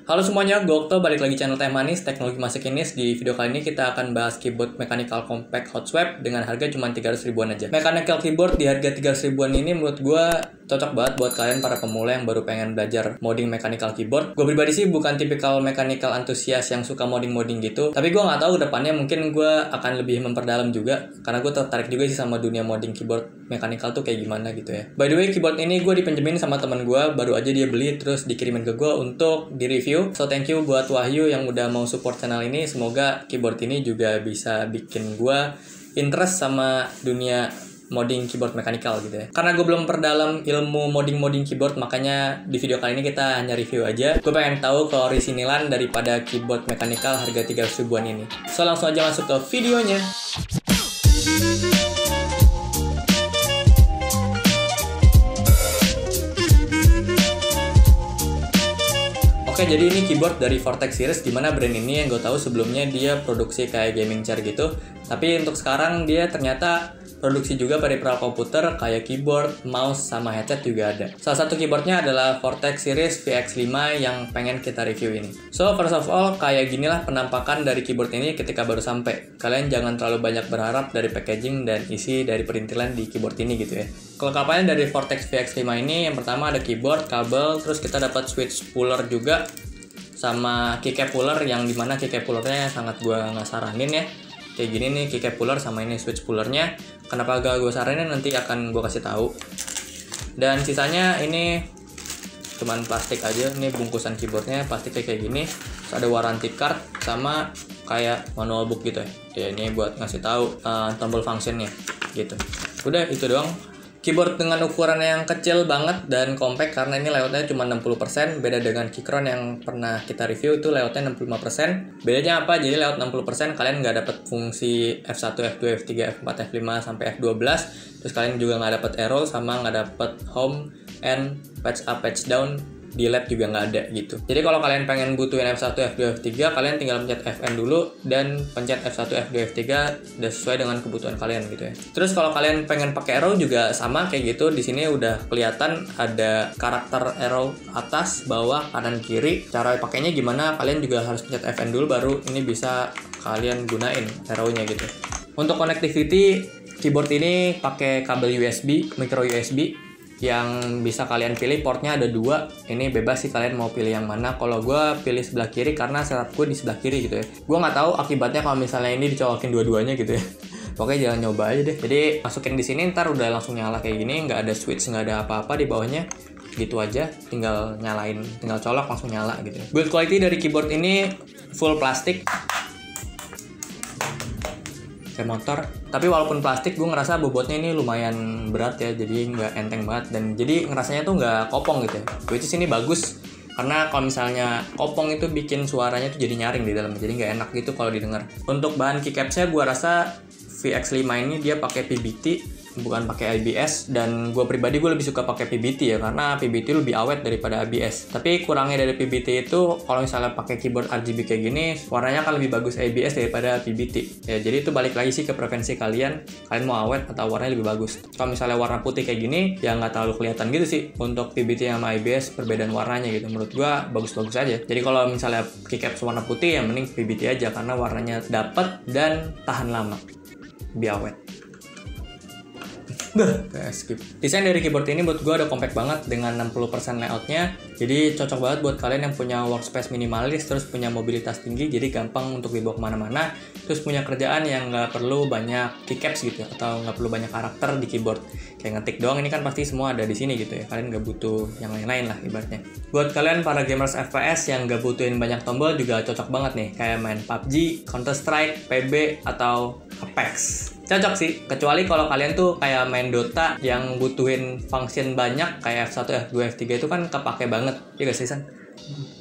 Halo semuanya, gue Okto, balik lagi channel Teh Manis, teknologi masa kini. Di video kali ini kita akan bahas keyboard mechanical compact hot swap dengan harga cuma 300 ribuan aja. Mechanical keyboard di harga 300 ribuan ini menurut gue cocok banget buat kalian para pemula yang baru pengen belajar modding mechanical keyboard. Gue pribadi sih bukan tipikal mechanical antusias yang suka modding-modding gitu, tapi gue nggak tahu kedepannya mungkin gue akan lebih memperdalam juga, karena gue tertarik juga sih sama dunia modding keyboard mechanical tuh kayak gimana gitu ya. By the way, keyboard ini gue dipinjemin sama teman gue, baru aja dia beli terus dikirimin ke gue untuk di-review. So thank you buat Wahyu yang udah mau support channel ini. Semoga keyboard ini juga bisa bikin gue interest sama dunia modding keyboard mechanical gitu ya. Karena gue belum perdalam ilmu modding keyboard, makanya di video kali ini kita hanya review aja. Gue pengen tahu keorisinilan daripada keyboard mechanical harga 300 ribuan ini. So langsung aja masuk ke videonya. Oke, jadi ini keyboard dari Vortex Series, dimana brand ini yang gue tahu sebelumnya dia produksi kayak gaming chair gitu. Tapi untuk sekarang dia ternyata produksi juga peripheral komputer kayak keyboard, mouse, sama headset juga ada. Salah satu keyboardnya adalah Vortex Series VX5 yang pengen kita review ini. So first of all, kayak ginilah penampakan dari keyboard ini ketika baru sampai. Kalian jangan terlalu banyak berharap dari packaging dan isi dari perintilan di keyboard ini gitu ya. Kelengkapannya dari Vortex VX5 ini, yang pertama ada keyboard, kabel, terus kita dapat switch puller juga, sama keycap puller, yang dimana keycap pullernya sangat gue nggak saranin ya. Kayak gini nih keycap puller sama ini switch pullernya. Kenapa gak gue saranin nanti akan gue kasih tahu. Dan sisanya ini cuman plastik aja. Ini bungkusan keyboardnya plastiknya kayak gini. Terus ada warranty card sama kayak manual book gitu ya. Ya ini buat ngasih tahu tombol functionnya gitu. Udah itu doang. Keyboard dengan ukuran yang kecil banget dan compact karena ini layoutnya cuma 60%. Beda dengan Keychron yang pernah kita review itu layoutnya 65%. Bedanya apa? Jadi layout 60% kalian nggak dapat fungsi F1, F2, F3, F4, F5 sampai F12. Terus kalian juga nggak dapat arrow sama nggak dapat home and patch up, patch down. Di lab juga nggak ada gitu. Jadi kalau kalian pengen butuhin F1, F2, F3, kalian tinggal pencet Fn dulu dan pencet F1, F2, F3 udah sesuai dengan kebutuhan kalian gitu ya. Terus kalau kalian pengen pakai arrow juga sama kayak gitu. Di sini udah kelihatan ada karakter arrow atas, bawah, kanan, kiri. Cara pakainya gimana? Kalian juga harus pencet Fn dulu baru ini bisa kalian gunain arrow-nya gitu. Untuk connectivity, keyboard ini pakai kabel USB, micro USB. Yang bisa kalian pilih portnya ada 2. Ini bebas sih kalian mau pilih yang mana. Kalau gue pilih sebelah kiri karena setup gue di sebelah kiri gitu ya. Gue nggak tahu akibatnya kalau misalnya ini dicolokin dua-duanya gitu ya. Pokoknya jangan nyoba aja deh. Jadi masukin di sini ntar udah langsung nyala kayak gini, nggak ada switch, nggak ada apa-apa di bawahnya. Gitu aja, tinggal nyalain, tinggal colok langsung nyala gitu. Build quality dari keyboard ini full plastik. Kayak motor, tapi walaupun plastik gue ngerasa bobotnya ini lumayan berat ya, jadi nggak enteng banget dan jadi ngerasanya tuh nggak kopong gitu ya. Which is ini bagus karena kalau misalnya kopong itu bikin suaranya tuh jadi nyaring di dalam, jadi nggak enak gitu kalau didengar. Untuk bahan keycapsnya gue rasa VX5 ini dia pakai PBT bukan pakai ABS, dan gue pribadi gue lebih suka pakai PBT ya karena PBT lebih awet daripada ABS. Tapi kurangnya dari PBT itu kalau misalnya pakai keyboard RGB kayak gini warnanya akan lebih bagus ABS daripada PBT ya. Jadi itu balik lagi sih ke preferensi kalian mau awet atau warnanya lebih bagus. Kalau misalnya warna putih kayak gini ya nggak terlalu kelihatan gitu sih. Untuk PBT sama ABS perbedaan warnanya gitu menurut gue bagus-bagus aja. Jadi kalau misalnya keycaps warna putih ya mending PBT aja karena warnanya dapet dan tahan lama, lebih awet. Skip. Desain dari keyboard ini menurut gue udah compact banget dengan 60% layoutnya. Jadi cocok banget buat kalian yang punya workspace minimalis, terus punya mobilitas tinggi, jadi gampang untuk dibawa kemana-mana. Terus punya kerjaan yang nggak perlu banyak keycaps gitu, atau nggak perlu banyak karakter di keyboard. Kayak ngetik doang ini kan pasti semua ada di sini gitu ya. Kalian nggak butuh yang lain-lain lah ibaratnya. Buat kalian para gamers FPS yang nggak butuhin banyak tombol juga cocok banget nih. Kayak main PUBG, Counter Strike, PB, atau Apex. Cocok sih, kecuali kalau kalian tuh kayak main Dota yang butuhin function banyak kayak F1, F2, F3 itu kan kepake banget. Iya gak sih, San?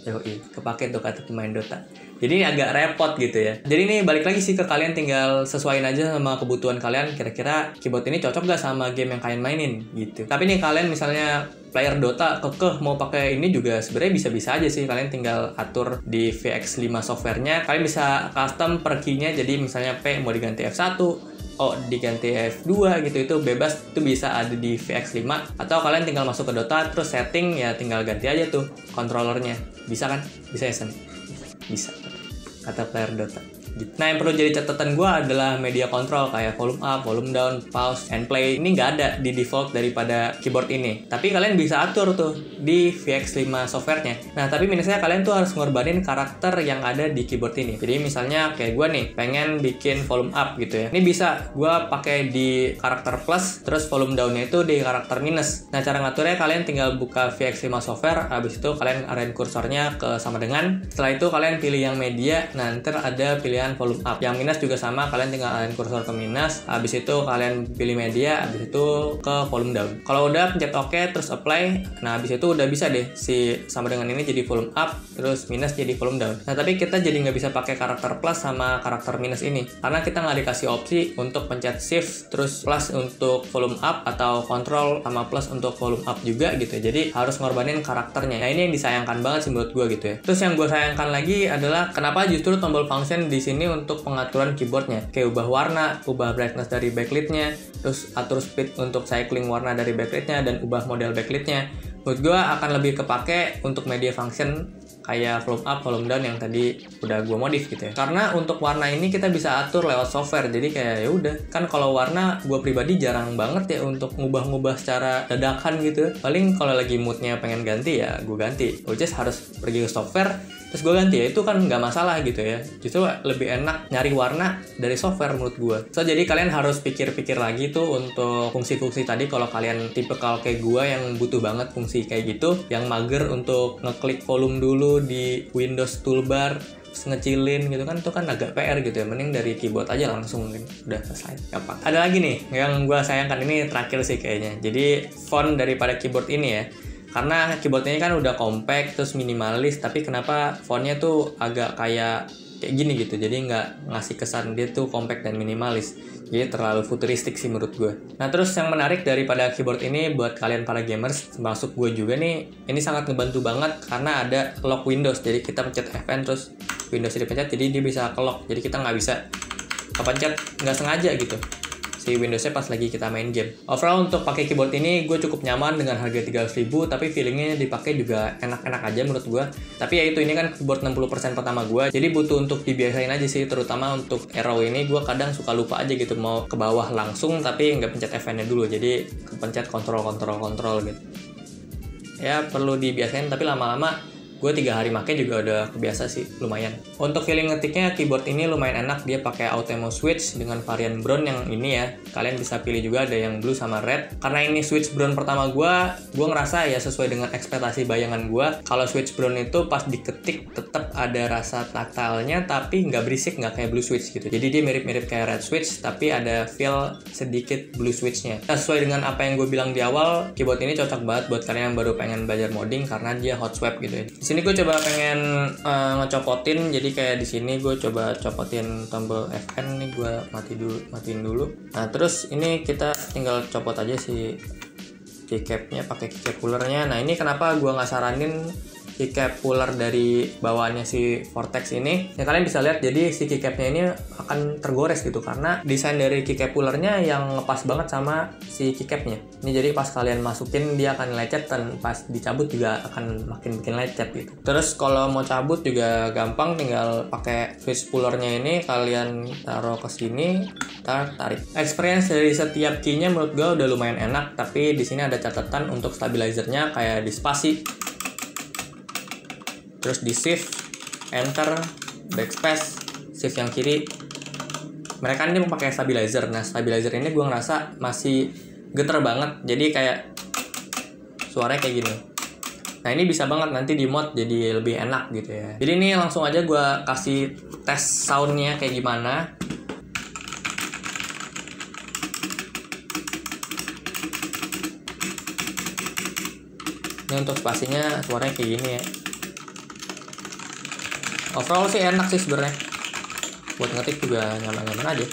Yoi, kepake tuh kata pemain Dota. Jadi ini agak repot gitu ya. Jadi ini balik lagi sih ke kalian, tinggal sesuaiin aja sama kebutuhan kalian. Kira-kira keyboard ini cocok gak sama game yang kalian mainin gitu. Tapi nih kalian misalnya player Dota kekeh mau pakai ini juga sebenarnya bisa-bisa aja sih. Kalian tinggal atur di VX5 softwarenya. Kalian bisa custom per key-nya. Jadi misalnya P mau diganti F1, diganti F2 gitu, itu bebas, itu bisa ada di VX5. Atau kalian tinggal masuk ke Dota terus setting ya, tinggal ganti aja tuh controllernya. Bisa kan? Bisa ya Sen? Bisa, kata player Dota. Nah, yang perlu jadi catatan gue adalah media control kayak volume up, volume down, pause, and play. Ini nggak ada di default daripada keyboard ini. Tapi kalian bisa atur tuh di VX5 softwarenya. Nah, tapi minusnya kalian tuh harus ngorbanin karakter yang ada di keyboard ini. Jadi misalnya kayak gue nih, pengen bikin volume up gitu ya. Ini bisa gue pakai di karakter plus, terus volume down-nya itu di karakter minus. Nah, cara ngaturnya kalian tinggal buka VX5 software, habis itu kalian arahin kursornya ke sama dengan. Setelah itu kalian pilih yang media, nah ntar ada pilihan volume up. Yang minus juga sama, kalian tinggal arahin kursor ke minus, habis itu kalian pilih media, habis itu ke volume down. Kalau udah pencet OK terus apply, nah habis itu udah bisa deh si sama dengan ini jadi volume up, terus minus jadi volume down. Nah tapi kita jadi nggak bisa pakai karakter plus sama karakter minus ini karena kita nggak dikasih opsi untuk pencet shift terus plus untuk volume up atau control sama plus untuk volume up juga gitu. Jadi harus ngorbanin karakternya. Nah ini yang disayangkan banget sih menurut gue gitu ya. Terus yang gue sayangkan lagi adalah kenapa justru tombol function di sini untuk pengaturan keyboardnya, kayak ubah warna, ubah brightness dari backlit-nya, terus atur speed untuk cycling warna dari backlit-nya, dan ubah model backlit-nya. Menurut gue akan lebih kepake untuk media function kayak volume up, volume down yang tadi udah gue modif gitu ya. Karena untuk warna ini kita bisa atur lewat software, jadi kayak ya udah. Kan kalau warna gue pribadi jarang banget ya untuk ngubah-ngubah secara dadakan gitu. Paling kalau lagi moodnya pengen ganti ya gue ganti. Which is harus pergi ke software terus gue ganti ya, itu kan nggak masalah gitu ya. Justru lebih enak nyari warna dari software menurut gue. So jadi kalian harus pikir-pikir lagi tuh untuk fungsi-fungsi tadi kalau kalian tipe kalau kayak gue yang butuh banget fungsi kayak gitu, yang mager untuk ngeklik volume dulu di Windows toolbar terus ngecilin gitu kan, itu kan agak PR gitu ya. Mending dari keyboard aja langsung, mungkin udah selesai, gampang. Ada lagi nih yang gue sayangkan, ini terakhir sih kayaknya. Jadi font daripada keyboard ini ya, karena keyboardnya kan udah compact terus minimalis, tapi kenapa fontnya tuh agak kayak gini gitu, jadi nggak ngasih kesan dia tuh compact dan minimalis, jadi terlalu futuristik sih menurut gue. Nah terus yang menarik daripada keyboard ini buat kalian para gamers, termasuk gue juga nih, ini sangat ngebantu banget karena ada lock Windows. Jadi kita pencet Fn terus Windows dipencet, jadi dia bisa ke lock, jadi kita nggak bisa kepencet nggak sengaja gitu si Windowsnya pas lagi kita main game. Overall untuk pakai keyboard ini gue cukup nyaman dengan harga 300.000, tapi feelingnya dipakai juga enak-enak aja menurut gue. Tapi ya itu, ini kan keyboard 60% pertama gue, jadi butuh untuk dibiasain aja sih, terutama untuk arrow ini gue kadang suka lupa aja gitu mau ke bawah langsung tapi nggak pencet Fn-nya dulu, jadi kepencet kontrol gitu. Ya perlu dibiasain, tapi lama-lama gue 3 hari make juga udah kebiasa sih, lumayan. Untuk feeling ngetiknya keyboard ini lumayan enak, dia pakai Automo switch dengan varian brown yang ini ya. Kalian bisa pilih juga ada yang blue sama red. Karena ini switch brown pertama gue ngerasa ya sesuai dengan ekspektasi bayangan gue. Kalau switch brown itu pas diketik tetap ada rasa taktilnya, tapi nggak berisik, nggak kayak blue switch gitu. Jadi dia mirip-mirip kayak red switch, tapi ada feel sedikit blue switchnya. Nah, sesuai dengan apa yang gue bilang di awal, keyboard ini cocok banget buat kalian yang baru pengen belajar modding karena dia hot swap gitu ya. Di sini gue coba pengen ngecopotin, jadi kayak di sini gue coba copotin tombol Fn nih, gue matiin dulu. Nah terus ini kita tinggal copot aja si keycapnya pakai keycap pullernya. Nah ini kenapa gue nggak saranin keycap puller dari bawaannya si Vortex ini ya, kalian bisa lihat jadi si keycapnya ini akan tergores gitu karena desain dari keycap pullernya yang ngepas banget sama si keycapnya ini. Jadi pas kalian masukin dia akan lecet, dan pas dicabut juga akan makin bikin lecet gitu. Terus kalau mau cabut juga gampang, tinggal pakai switch pullernya ini kalian taruh ke sini, tarik. Experience dari setiap keynya menurut gue udah lumayan enak, tapi di sini ada catatan untuk stabilizernya kayak di spasi, terus di shift, enter, backspace, shift yang kiri. Mereka ini pakai stabilizer. Nah stabilizer ini gue ngerasa masih geter banget, jadi kayak suaranya kayak gini. Nah ini bisa banget nanti di mod jadi lebih enak gitu ya. Jadi ini langsung aja gue kasih tes soundnya kayak gimana. Ini untuk spasinya suaranya kayak gini ya. Overall sih enak sih sebenarnya, buat ngetik juga nyaman-nyaman aja.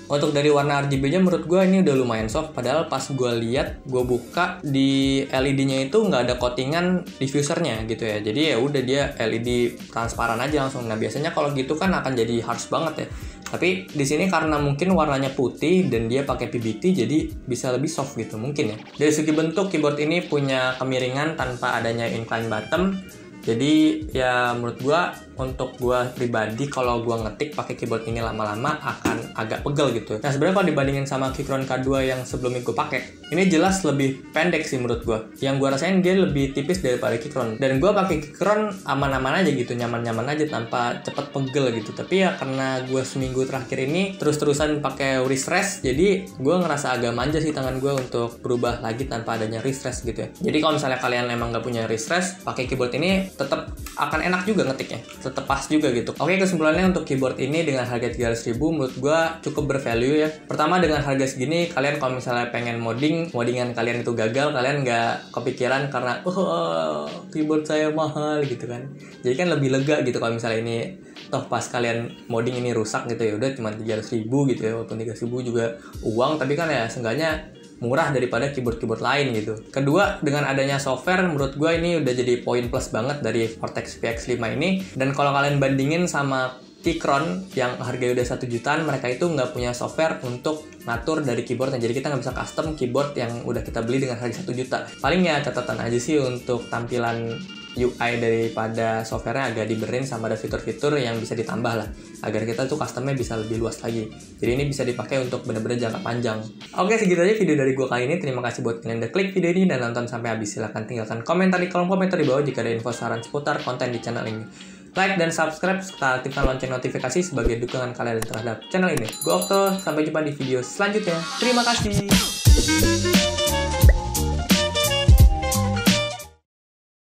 Untuk dari warna RGB-nya menurut gue ini udah lumayan soft, padahal pas gue lihat, gue buka di LED-nya itu nggak ada coatingan diffusernya gitu ya. Jadi ya udah dia LED transparan aja langsung. Nah biasanya kalau gitu kan akan jadi harsh banget ya. Tapi di sini karena mungkin warnanya putih dan dia pakai PBT jadi bisa lebih soft gitu mungkin ya. Dari segi bentuk keyboard ini punya kemiringan tanpa adanya incline bottom. Jadi ya menurut gua, untuk gua pribadi kalau gua ngetik pakai keyboard ini lama-lama akan agak pegel gitu. Nah sebenarnya kalau dibandingin sama Keychron K2 yang sebelumnya gua pakai, ini jelas lebih pendek sih menurut gua. Yang gua rasain dia lebih tipis daripada Keychron. Dan gua pakai Keychron aman-aman aja gitu, nyaman-nyaman aja tanpa cepet pegel gitu. Tapi ya karena gua seminggu terakhir ini terus-terusan pakai wrist rest, jadi gua ngerasa agak manja sih tangan gua untuk berubah lagi tanpa adanya wrist rest gitu ya. Jadi kalau misalnya kalian emang nggak punya wrist rest, pakai keyboard ini tetap akan enak juga ngetiknya, tetap pas juga gitu. Oke, kesimpulannya untuk keyboard ini dengan harga 300.000 menurut gua cukup bervalue ya. Pertama, dengan harga segini kalian kalau misalnya pengen moddingan kalian itu gagal, kalian nggak kepikiran karena keyboard saya mahal gitu kan. Jadi kan lebih lega gitu kalau misalnya ini toh pas kalian modding ini rusak gitu ya udah cuma 300.000 gitu ya, walaupun 300.000 juga uang, tapi kan ya seenggaknya murah daripada keyboard-keyboard lain gitu. Kedua, dengan adanya software menurut gue ini udah jadi poin plus banget dari Vortex VX5 ini. Dan kalau kalian bandingin sama Keychron yang harganya udah 1 jutaan, mereka itu nggak punya software untuk ngatur dari keyboardnya. Jadi kita nggak bisa custom keyboard yang udah kita beli dengan harga 1 juta. Paling ya catatan aja sih untuk tampilan UI daripada softwarenya agak dibenerin sama ada fitur-fitur yang bisa ditambah lah agar kita tuh customnya bisa lebih luas lagi. Jadi ini bisa dipakai untuk bener-bener jangka panjang. Oke, segitu aja video dari gue kali ini. Terima kasih buat kalian udah klik video ini dan nonton sampai habis. Silahkan tinggalkan komentar di kolom komentar di bawah jika ada info saran seputar konten di channel ini. Like dan subscribe serta aktifkan lonceng notifikasi sebagai dukungan kalian terhadap channel ini. Gue Okto, sampai jumpa di video selanjutnya. Terima kasih.